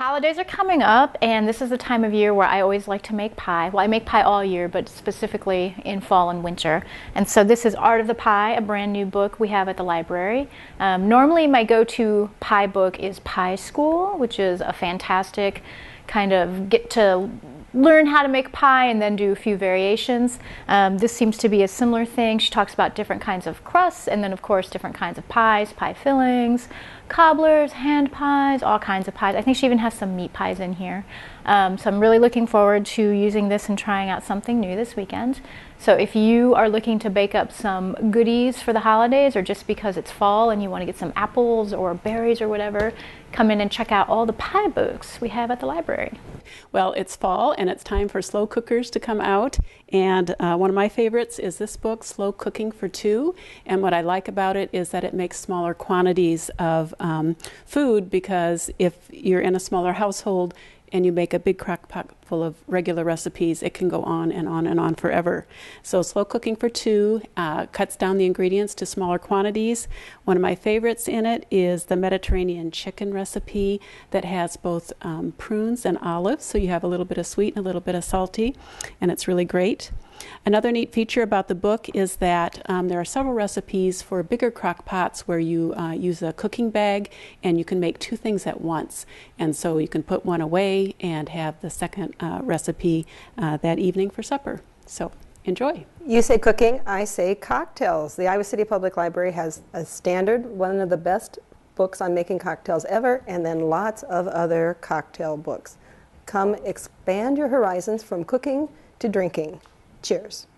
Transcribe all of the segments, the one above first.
Holidays are coming up, and this is the time of year where I always like to make pie. Well, I make pie all year, but specifically in fall and winter. And so this is Art of the Pie, a brand new book we have at the library. Normally my go-to pie book is Pie School, which is a fantastic kind of get to learn how to make pie and then do a few variations. This seems to be a similar thing. She talks about different kinds of crusts and then of course different kinds of pies, pie fillings, cobblers, hand pies, all kinds of pies. I think she even has some meat pies in here. So I'm really looking forward to using this and trying out something new this weekend. So if you are looking to bake up some goodies for the holidays or just because it's fall and you want to get some apples or berries or whatever, come in and check out all the pie books we have at the library. Well, it's fall and it's time for slow cookers to come out, and one of my favorites is this book, Slow Cooking for Two. And what I like about it is that it makes smaller quantities of food, because if you're in a smaller household and you make a big crock pot full of regular recipes, it can go on and on and on forever. So Slow Cooking for Two cuts down the ingredients to smaller quantities. One of my favorites in it is the Mediterranean chicken recipe that has both prunes and olives, so you have a little bit of sweet and a little bit of salty, and it's really great. Another neat feature about the book is that there are several recipes for bigger crock pots where you use a cooking bag and you can make two things at once. And so you can put one away and have the second recipe that evening for supper. So enjoy. You say cooking, I say cocktails. The Iowa City Public Library has a standard, one of the best books on making cocktails ever, and then lots of other cocktail books. Come expand your horizons from cooking to drinking. Cheers.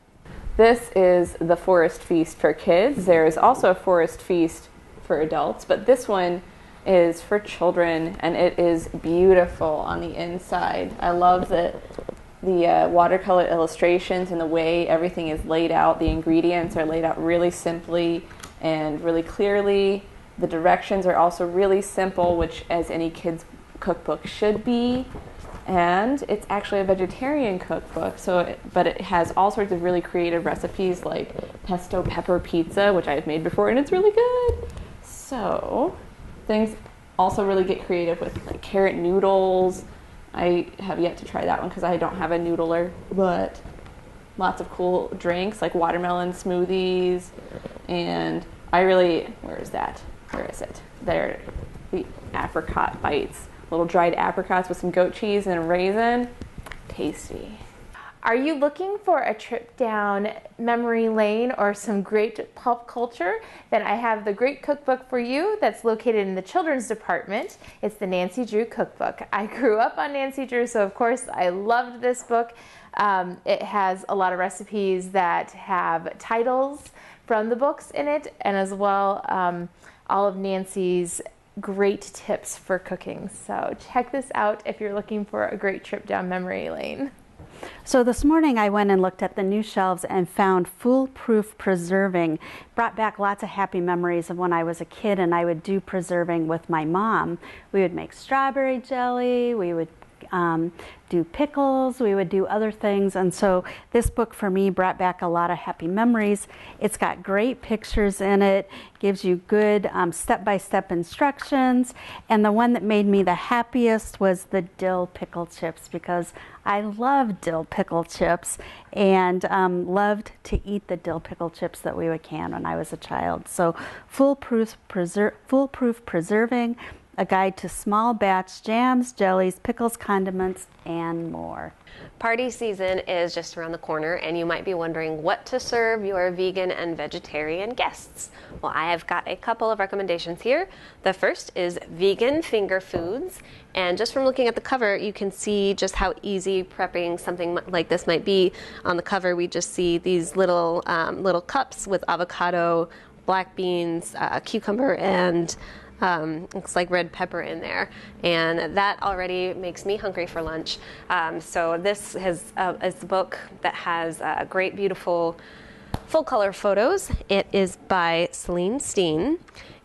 This is the Forest Feast for kids. There's also a Forest Feast for adults, but this one is for children, and it is beautiful on the inside. I love the watercolor illustrations and the way everything is laid out. The ingredients are laid out really simply and really clearly. The directions are also really simple, which as any kid's cookbook should be. And it's actually a vegetarian cookbook, but it has all sorts of really creative recipes like pesto pepper pizza, which I've made before, and it's really good. So things also really get creative with like carrot noodles. I have yet to try that one because I don't have a noodler, but lots of cool drinks like watermelon smoothies, and where is that? Where is it? There, the apricot bites. Little dried apricots with some goat cheese and a raisin. Tasty. Are you looking for a trip down memory lane or some great pop culture? Then I have the great cookbook for you that's located in the children's department. It's the Nancy Drew Cookbook. I grew up on Nancy Drew, so of course I loved this book. It has a lot of recipes that have titles from the books in it, and as well all of Nancy's great tips for cooking. So check this out if you're looking for a great trip down memory lane. So this morning I went and looked at the new shelves and found Foolproof Preserving. Brought back lots of happy memories of when I was a kid and I would do preserving with my mom. We would make strawberry jelly, we would do pickles, we would do other things, and so this book for me brought back a lot of happy memories. It's got great pictures in it, gives you good step-by-step instructions, and the one that made me the happiest was the dill pickle chips, because I love dill pickle chips and loved to eat the dill pickle chips that we would can when I was a child. So Foolproof Preserving, a guide to small batch jams, jellies, pickles, condiments, and more. Party season is just around the corner, and you might be wondering what to serve your vegan and vegetarian guests. Well, I have got a couple of recommendations here. The first is vegan finger foods, and just from looking at the cover, you can see just how easy prepping something like this might be. On the cover, we just see these little cups with avocado, black beans, cucumber, and looks like red pepper in there, and that already makes me hungry for lunch. So this is a book that has great, beautiful, full-color photos. It is by Celine Steen,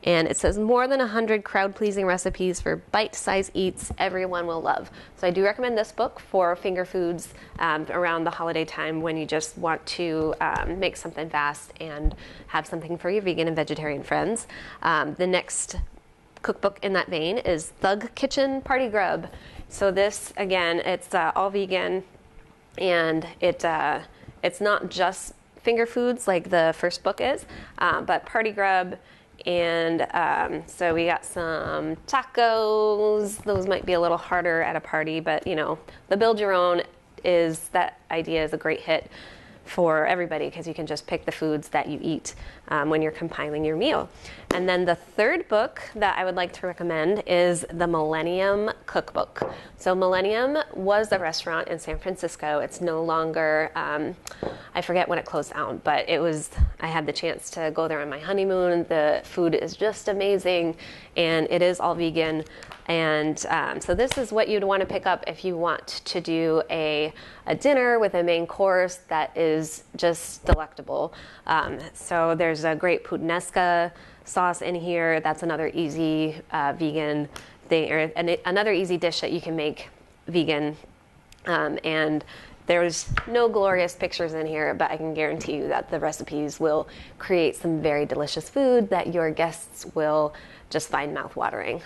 and it says more than 100 crowd-pleasing recipes for bite-sized eats everyone will love. So I do recommend this book for finger foods around the holiday time when you just want to make something fast and have something for your vegan and vegetarian friends. The next cookbook in that vein is Thug Kitchen Party Grub. So this, again, it's all vegan, and it's not just finger foods like the first book is, but Party Grub. And so we got some tacos. Those might be a little harder at a party, but you know, the build your own that idea is a great hit for everybody, because you can just pick the foods that you eat when you're compiling your meal. And then the third book that I would like to recommend is the Millennium Cookbook. So Millennium was a restaurant in San Francisco. It's no longer, I forget when it closed down, but I had the chance to go there on my honeymoon. The food is just amazing, and it is all vegan. And so this is what you'd want to pick up if you want to do a dinner with a main course that is just delectable. So there's a great puttanesca sauce in here. That's another easy vegan thing, or another easy dish that you can make vegan. And there's no glorious pictures in here, but I can guarantee you that the recipes will create some very delicious food that your guests will just find mouth-watering.